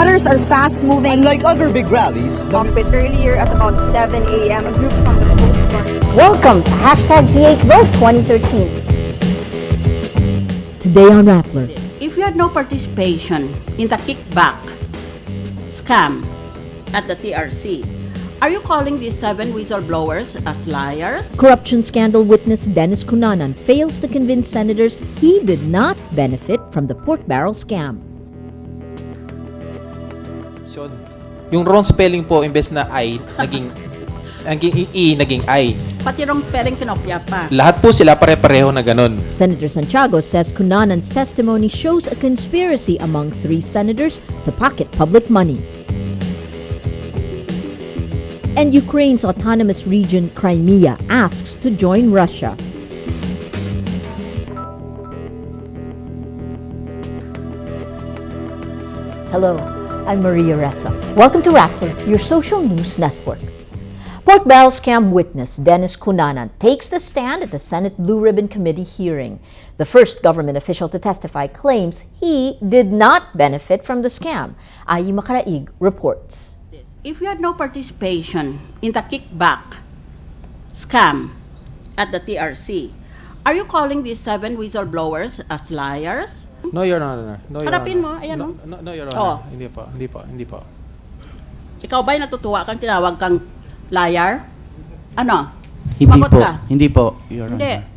matters are fast-moving. Unlike other big rallies, Bit earlier at about 7 a.m., a group from the Coast Guard. Welcome to #PHVote 2013. Today on Rappler. If you had no participation in the kickback scam at the TRC, are you calling these 7 whistleblowers as liars? Corruption scandal witness Dennis Cunanan fails to convince senators he did not benefit from the pork barrel scam. So, yung wrong spelling po, imbes na I, naging I, naging I. Pati rong pereng kinopya pa. Lahat po sila pare-pareho na ganun. Senator Santiago says Cunanan's testimony shows a conspiracy among 3 senators to pocket public money. And Ukraine's autonomous region Crimea asks to join Russia. Hello, I'm Maria Ressa. Welcome to Rappler, your social news network. Pork barrel scam witness Dennis Cunanan takes the stand at the Senate Blue Ribbon Committee hearing. The first government official to testify claims he did not benefit from the scam. Ayi Makaraig reports. If you had no participation in the kickback scam at the TRC, are you calling these 7 whistleblowers as liars? No, Your Honor. No, Your Harapin Honor. mo, ayan o. No, Your Honor. Oh. Hindi po. Ikaw ba'y natutuwa kang tinawag kang liar? Ano? Hindi Magot po. ka. Hindi po, Your Honor. Hindi.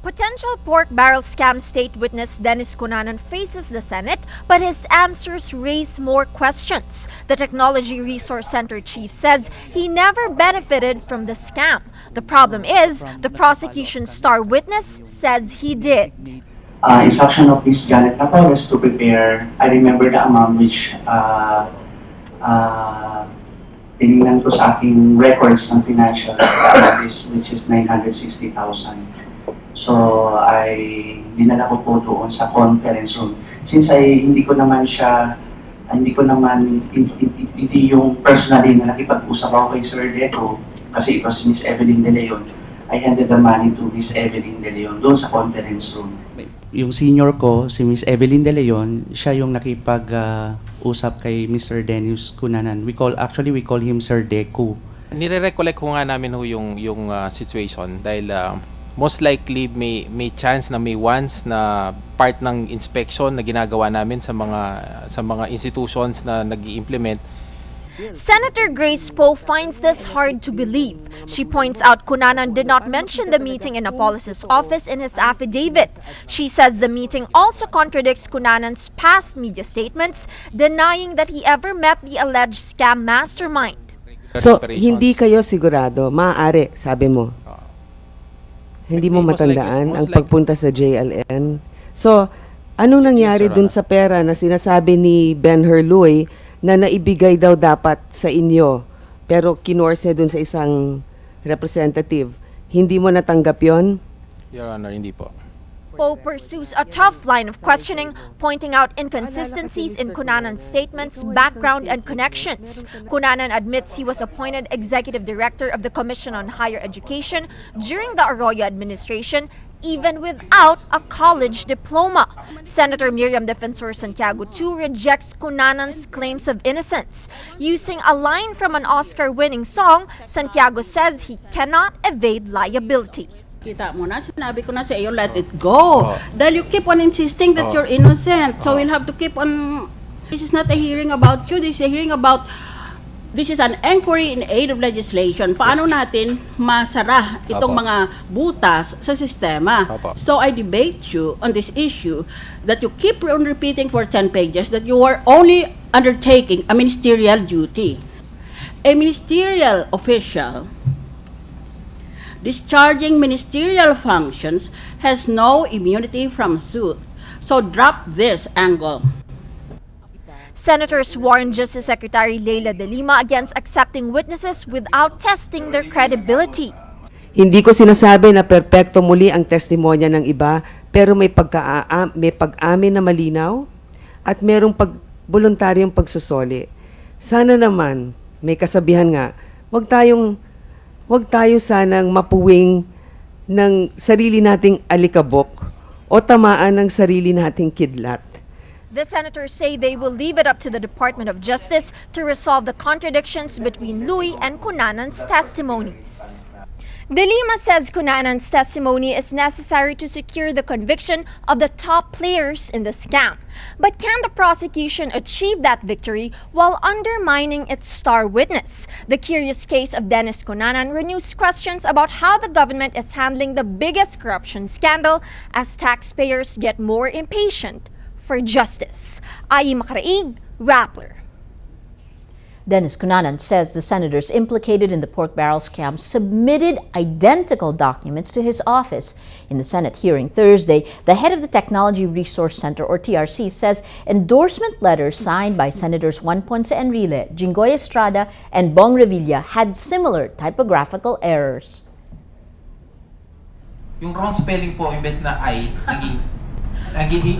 Potential pork barrel scam state witness Dennis Cunanan faces the Senate, but his answers raise more questions. The Technology Resource Center chief says he never benefited from the scam. The problem is, the prosecution's star witness says he did. Instruction of Ms. Jaene Zaplan to prepare, I remember the amount which tinignan ko sa aking records ng financial, which is 960,000. So, dinala ko po doon sa conference room. Since hindi ko naman hindi yung personally na nakipag-usap ako kay Sir Deco, kasi it was Miss Evelyn De Leon, I handed the money to Miss Evelyn De Leon doon sa conference room. Yung senior ko, si Miss Evelyn De Leon, siya yung nakipag-usap kay Mr. Dennis Cunanan. We call him Sir Deco. Nire-recollect ko nga namin yung situation dahil most likely may chance na may once na part ng inspection na ginagawa namin sa mga institutions na nag-i-implement. Senator Grace Poe finds this hard to believe. She points out Cunanan did not mention the meeting in Napoles' office in his affidavit. She says the meeting also contradicts Cunanan's past media statements, denying that he ever met the alleged scam mastermind. So, hindi kayo sigurado, maaari, sabi mo. Hindi mo matandaan ang pagpunta sa JLN. So, anong nangyari dun sa pera na sinasabi ni Ben Herluy na naibigay daw dapat sa inyo, pero kinorse dun sa isang representative? Hindi mo natanggap yon? Your Honor, hindi po. Poe pursues a tough line of questioning, pointing out inconsistencies in Cunanan's statements, background, and connections. Cunanan admits he was appointed executive director of the Commission on Higher Education during the Arroyo administration, even without a college diploma. Senator Miriam Defensor-Santiago too rejects Cunanan's claims of innocence. Using a line from an Oscar-winning song, Santiago says he cannot evade liability. Kita mo na, sinabi ko na sa iyo, let it go. Dahil you keep on insisting that you're innocent. So we'll have to keep on, this is not a hearing about you, this is a hearing about, this is an inquiry in aid of legislation. Paano natin masara itong mga butas sa sistema? So I debate you on this issue that you keep on repeating for 10 pages that you are only undertaking a ministerial duty. A ministerial official discharging ministerial functions has no immunity from suit. So drop this angle. Senators warned Justice Secretary Leila De Lima against accepting witnesses without testing their credibility. Hindi ko sinasabi na perpekto muli ang testimonya ng iba, pero may pag-amin na malinaw at merong voluntaryong pagsusoli. Sana naman, may kasabihan nga, wag tayo sanang mapuwing ng sarili nating alikabok o tamaan ng sarili nating kidlat. The senators say they will leave it up to the Department of Justice to resolve the contradictions between Louie and Cunanan's testimonies. De Lima says Cunanan's testimony is necessary to secure the conviction of the top players in the scam. But can the prosecution achieve that victory while undermining its star witness? The curious case of Dennis Cunanan renews questions about how the government is handling the biggest corruption scandal as taxpayers get more impatient for justice. Ai Makaraig, Rappler. Dennis Cunanan says the senators implicated in the pork barrel scam submitted identical documents to his office. In the Senate hearing Thursday, the head of the Technology Resource Center, or TRC, says endorsement letters signed by Senators Juan Ponce Enrile, Jinggoy Estrada, and Bong Revilla had similar typographical errors. Yung wrong spelling po, imbes na I, naging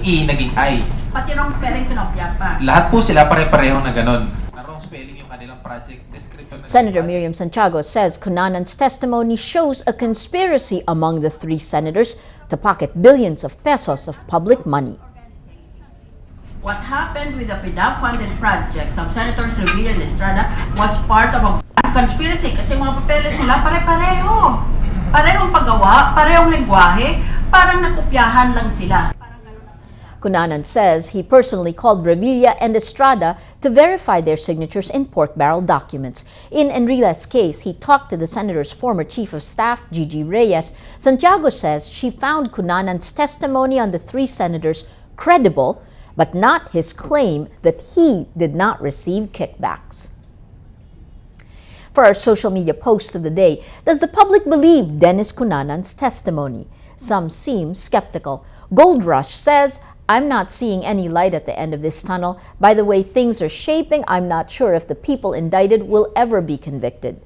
I, naging I. Pati wrong spelling tinopya pa. Lahat po sila pare-pareho na ganun. Spelling yung kanilang project description. Senator Miriam Santiago says Cunanan's testimony shows a conspiracy among the three senators to pocket billions of pesos of public money. What happened with the PDAP-funded projects of Senators Revilla and Estrada was part of a conspiracy kasi mga papeles nila pare-pareho. Parehong paggawa, parehong lengguwahe, parang nakopyahan lang sila. Cunanan says he personally called Revilla and Estrada to verify their signatures in pork barrel documents. In Enrile's case, he talked to the senator's former chief of staff, Gigi Reyes. Santiago says she found Cunanan's testimony on the three senators credible, but not his claim that he did not receive kickbacks. For our social media post of the day, does the public believe Dennis Cunanan's testimony? Some seem skeptical. Gold Rush says, I'm not seeing any light at the end of this tunnel. By the way things are shaping, I'm not sure if the people indicted will ever be convicted.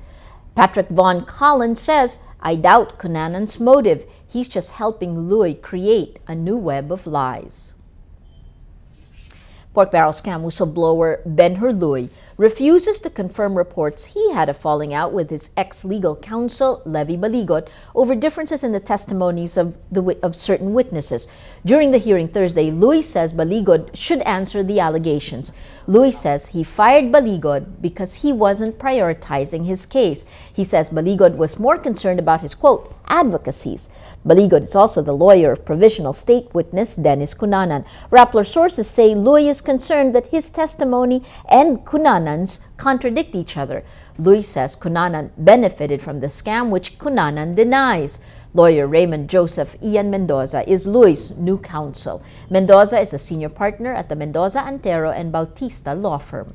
Patrick Von Collins says, I doubt Cunanan's motive. He's just helping Louie create a new web of lies. Pork barrel scam whistleblower Ben-Hur Louie refuses to confirm reports he had a falling out with his ex-legal counsel, Levi Baligot, over differences in the testimonies of certain witnesses. During the hearing Thursday, Louie says Baligot should answer the allegations. Louie says he fired Baligot because he wasn't prioritizing his case. He says Baligot was more concerned about his, quote, advocacies. Baligot is also the lawyer of provisional state witness Dennis Cunanan. Rappler sources say Louie is concerned that his testimony and Cunanan's contradict each other. Louie says Cunanan benefited from the scam, which Cunanan denies. Lawyer Raymond Joseph Ian Mendoza is Louie's new counsel. Mendoza is a senior partner at the Mendoza, Antero, and Bautista law firm.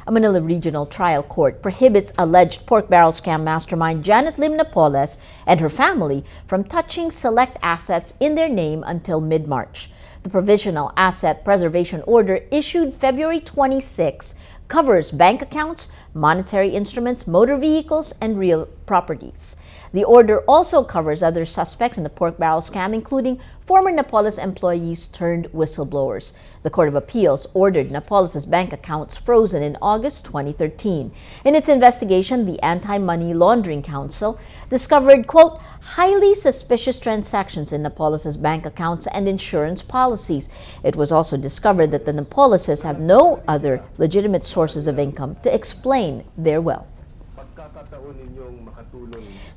A Manila Regional Trial Court prohibits alleged pork barrel scam mastermind Janet Lim Napoles and her family from touching select assets in their name until mid-March. The Provisional Asset Preservation Order issued February 26 covers bank accounts, monetary instruments, motor vehicles, and real properties. The order also covers other suspects in the pork barrel scam, including former Napoles employees turned whistleblowers. The Court of Appeals ordered Napoles' bank accounts frozen in August 2013. In its investigation, the Anti-Money Laundering Council discovered, quote, highly suspicious transactions in Napoles' bank accounts and insurance policies. It was also discovered that the Napoleses have no other legitimate sources of income to explain their wealth.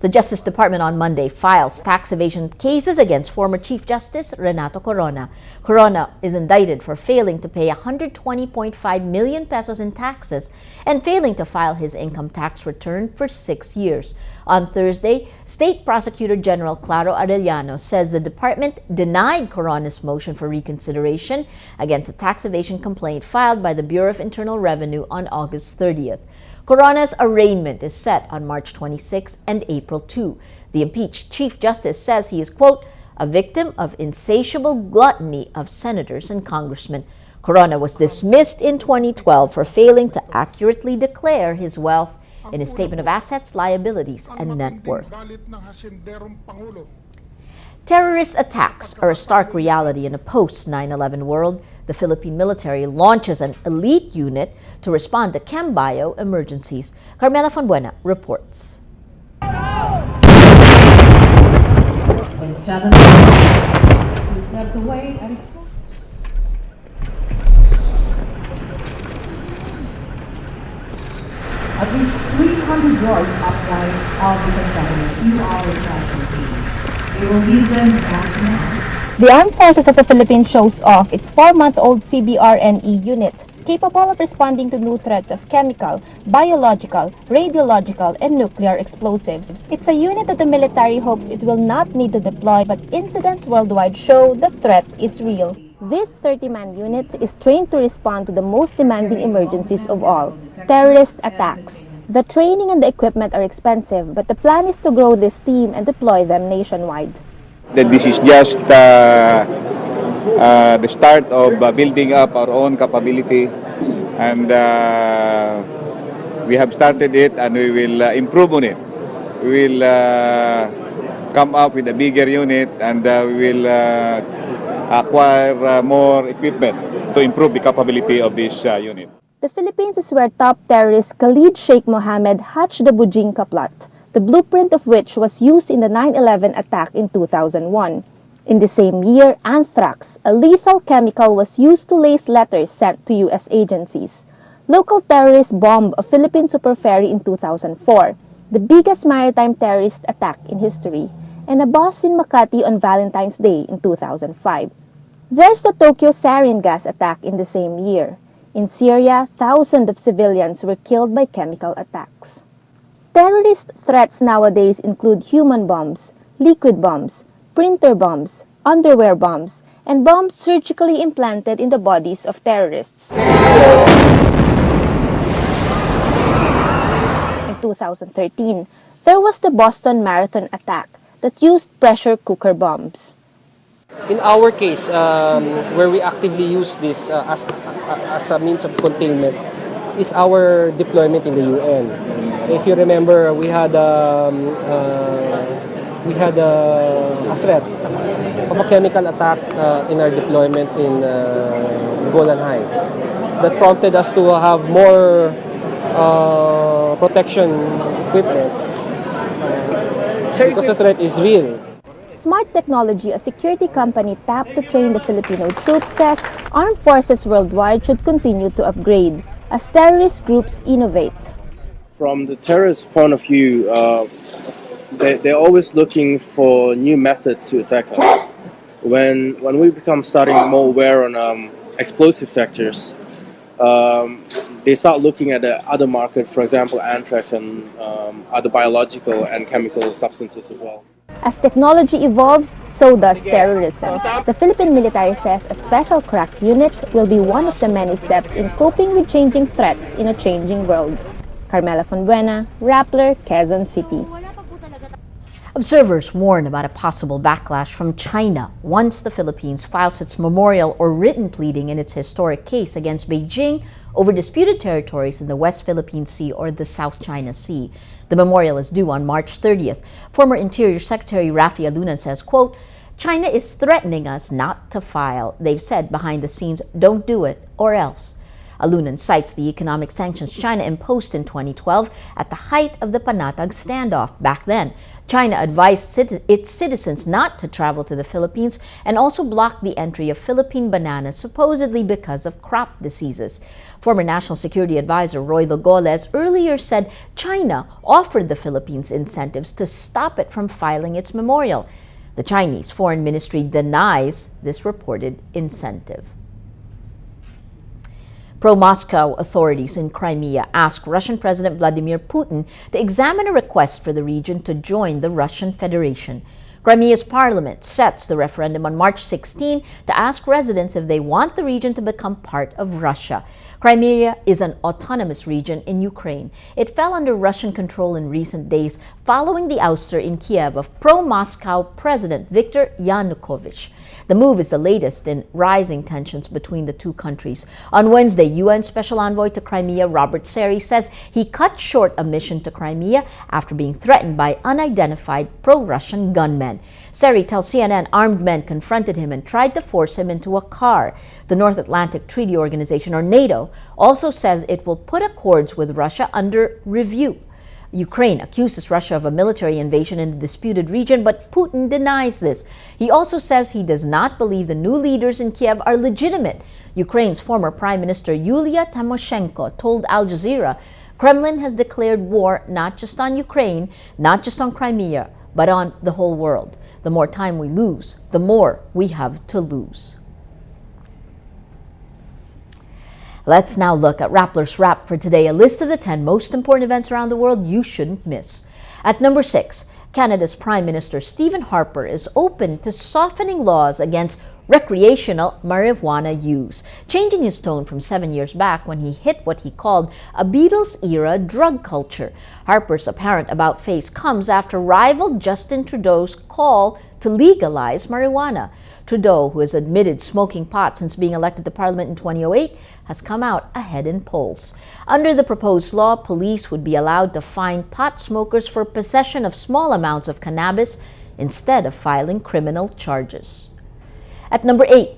The Justice Department on Monday files tax evasion cases against former Chief Justice Renato Corona. Corona is indicted for failing to pay 120.5 million pesos in taxes and failing to file his income tax return for 6 years. On Thursday, State Prosecutor General Claro Arellano says the department denied Corona's motion for reconsideration against a tax evasion complaint filed by the Bureau of Internal Revenue on August 30th. Corona's arraignment is set on March 26 and April 2. The impeached Chief Justice says he is, quote, a victim of insatiable gluttony of senators and congressmen. Corona was dismissed in 2012 for failing to accurately declare his wealth in his statement of assets, liabilities, and net worth. Terrorist attacks are a stark reality in a post-9/11 world. The Philippine military launches an elite unit to respond to chem-bio emergencies. Carmela Fonbuena reports. withdrawal upline of the Confederate few hour casualties. We will give them gas masks. The Armed Forces of the Philippines shows off its 4-month-old CBRNE unit, capable of responding to new threats of chemical, biological, radiological, and nuclear explosives. It's a unit that the military hopes it will not need to deploy, but incidents worldwide show the threat is real. This 30-man unit is trained to respond to the most demanding emergencies of all, terrorist attacks. The training and the equipment are expensive, but the plan is to grow this team and deploy them nationwide. That this is just the start of building up our own capability, and we have started it and we will improve on it. We will come up with a bigger unit, and we will acquire more equipment to improve the capability of this unit. The Philippines is where top terrorist Khalid Sheikh Mohammed hatched the Bujinka plot, the blueprint of which was used in the 9/11 attack in 2001. In the same year, anthrax, a lethal chemical, was used to lace letters sent to U.S. agencies. Local terrorists bombed a Philippine super ferry in 2004, the biggest maritime terrorist attack in history, and a bus in Makati on Valentine's Day in 2005. There's the Tokyo sarin gas attack in the same year. In Syria, thousands of civilians were killed by chemical attacks. Terrorist threats nowadays include human bombs, liquid bombs, printer bombs, underwear bombs, and bombs surgically implanted in the bodies of terrorists. In 2013, there was the Boston Marathon attack that used pressure cooker bombs. In our case, where we actively use this as a means of containment, is our deployment in the UN. If you remember, we had a threat of a chemical attack in our deployment in Golan Heights that prompted us to have more protection equipment because the threat is real. Smart Technology, a security company tapped to train the Filipino troops, says armed forces worldwide should continue to upgrade as terrorist groups innovate. From the terrorist point of view, they're always looking for new methods to attack us. When we become starting more aware on explosive sectors, they start looking at the other market, for example, anthrax and other biological and chemical substances as well. As technology evolves, so does terrorism. The Philippine military says a special crack unit will be one of the many steps in coping with changing threats in a changing world. Carmela Fonbuena, Rappler, Quezon City. Observers warn about a possible backlash from China once the Philippines files its memorial or written pleading in its historic case against Beijing over disputed territories in the West Philippine Sea or the South China Sea. The memorial is due on March 30th. Former Interior Secretary Raffy de Guzman says, quote, "China is threatening us not to file. They've said behind the scenes, don't do it or else." Alunan cites the economic sanctions China imposed in 2012 at the height of the Panatag standoff. Back then, China advised its citizens not to travel to the Philippines and also blocked the entry of Philippine bananas, supposedly because of crop diseases. Former National Security Advisor Roy Logoles earlier said China offered the Philippines incentives to stop it from filing its memorial. The Chinese Foreign Ministry denies this reported incentive. Pro-Moscow authorities in Crimea asked Russian President Vladimir Putin to examine a request for the region to join the Russian Federation. Crimea's parliament sets the referendum on March 16 to ask residents if they want the region to become part of Russia. Crimea is an autonomous region in Ukraine. It fell under Russian control in recent days following the ouster in Kiev of pro-Moscow President Viktor Yanukovych. The move is the latest in rising tensions between the two countries. On Wednesday, UN Special Envoy to Crimea Robert Seri says he cut short a mission to Crimea after being threatened by unidentified pro-Russian gunmen. Seri tells CNN armed men confronted him and tried to force him into a car. The North Atlantic Treaty Organization, or NATO, also says it will put accords with Russia under review. Ukraine accuses Russia of a military invasion in the disputed region, but Putin denies this. He also says he does not believe the new leaders in Kiev are legitimate. Ukraine's former Prime Minister Yulia Tymoshenko told Al Jazeera Kremlin has declared war not just on Ukraine, not just on Crimea, but on the whole world. The more time we lose, the more we have to lose. Let's now look at Rappler's Wrap for today, a list of the 10 most important events around the world you shouldn't miss. At number 6, Canada's Prime Minister Stephen Harper is open to softening laws against recreational marijuana use, changing his tone from 7 years back when he hit what he called a Beatles-era drug culture. Harper's apparent about-face comes after rival Justin Trudeau's call to legalize marijuana. Trudeau, who has admitted smoking pot since being elected to Parliament in 2008, has come out ahead in polls. Under the proposed law, police would be allowed to fine pot smokers for possession of small amounts of cannabis instead of filing criminal charges. At number 8,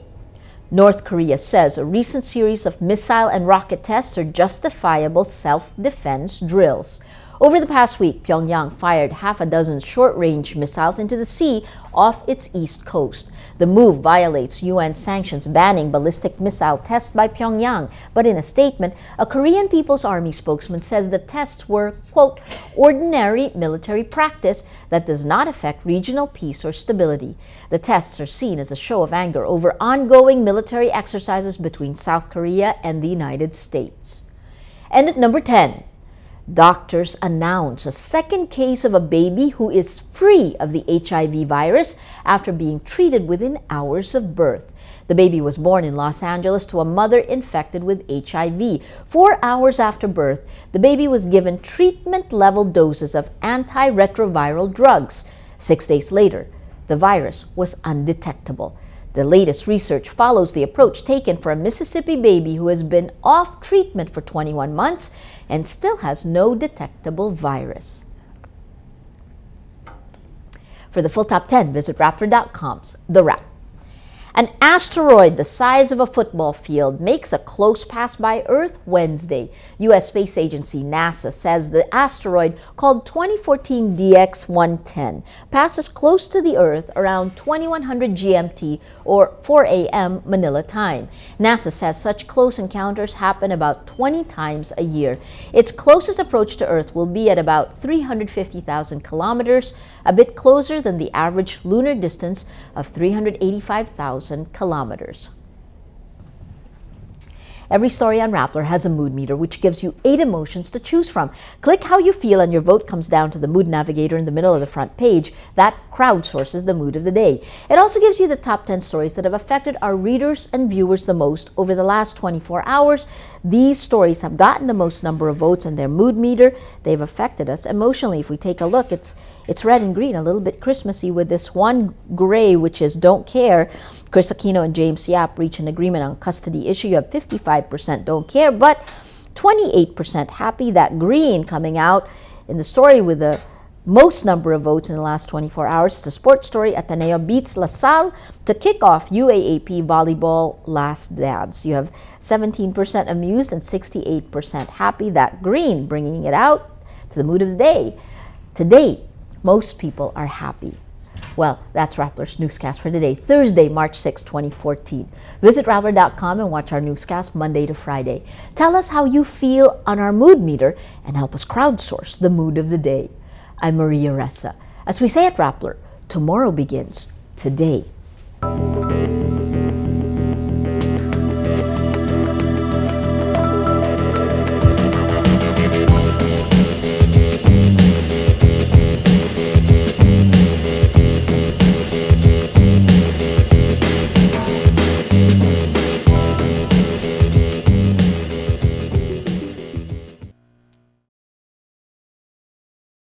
North Korea says a recent series of missile and rocket tests are justifiable self-defense drills. Over the past week, Pyongyang fired half a dozen short-range missiles into the sea off its east coast. The move violates UN sanctions banning ballistic missile tests by Pyongyang. But in a statement, a Korean People's Army spokesman says the tests were, quote, ordinary military practice that does not affect regional peace or stability. The tests are seen as a show of anger over ongoing military exercises between South Korea and the United States. And at number 10, doctors announce a second case of a baby who is free of the HIV virus after being treated within hours of birth. The baby was born in Los Angeles to a mother infected with HIV. 4 hours after birth, the baby was given treatment-level doses of antiretroviral drugs. 6 days later, the virus was undetectable. The latest research follows the approach taken for a Mississippi baby who has been off treatment for 21 months and still has no detectable virus. For the full top 10, visit Rappler.com's The Wrap. An asteroid the size of a football field makes a close pass by Earth Wednesday. U.S. Space Agency NASA says the asteroid, called 2014 DX-110, passes close to the Earth around 2100 GMT or 4 a.m. Manila time. NASA says such close encounters happen about 20 times a year. Its closest approach to Earth will be at about 350,000 kilometers, a bit closer than the average lunar distance of 385,000 kilometers. Every story on Rappler has a mood meter, which gives you 8 emotions to choose from. Click how you feel and your vote comes down to the mood navigator in the middle of the front page. That crowdsources the mood of the day. It also gives you the top 10 stories that have affected our readers and viewers the most over the last 24 hours. These stories have gotten the most number of votes in their mood meter. They've affected us emotionally. If we take a look, it's red and green, a little bit Christmassy, with this one gray, which is don't care. Chris Aquino and James Yap reach an agreement on custody issue. You have 55% don't care, but 28% happy. That green coming out in the story with the most number of votes in the last 24 hours. It's a sports story. Ateneo beats La Salle to kick off UAAP volleyball last dance. You have 17% amused and 68% happy. That green bringing it out to the mood of the day. Today, most people are happy. Well, that's Rappler's Newscast for today, Thursday, March 6, 2014. Visit Rappler.com and watch our newscast Monday to Friday. Tell us how you feel on our mood meter and help us crowdsource the mood of the day. I'm Maria Ressa. As we say at Rappler, tomorrow begins today.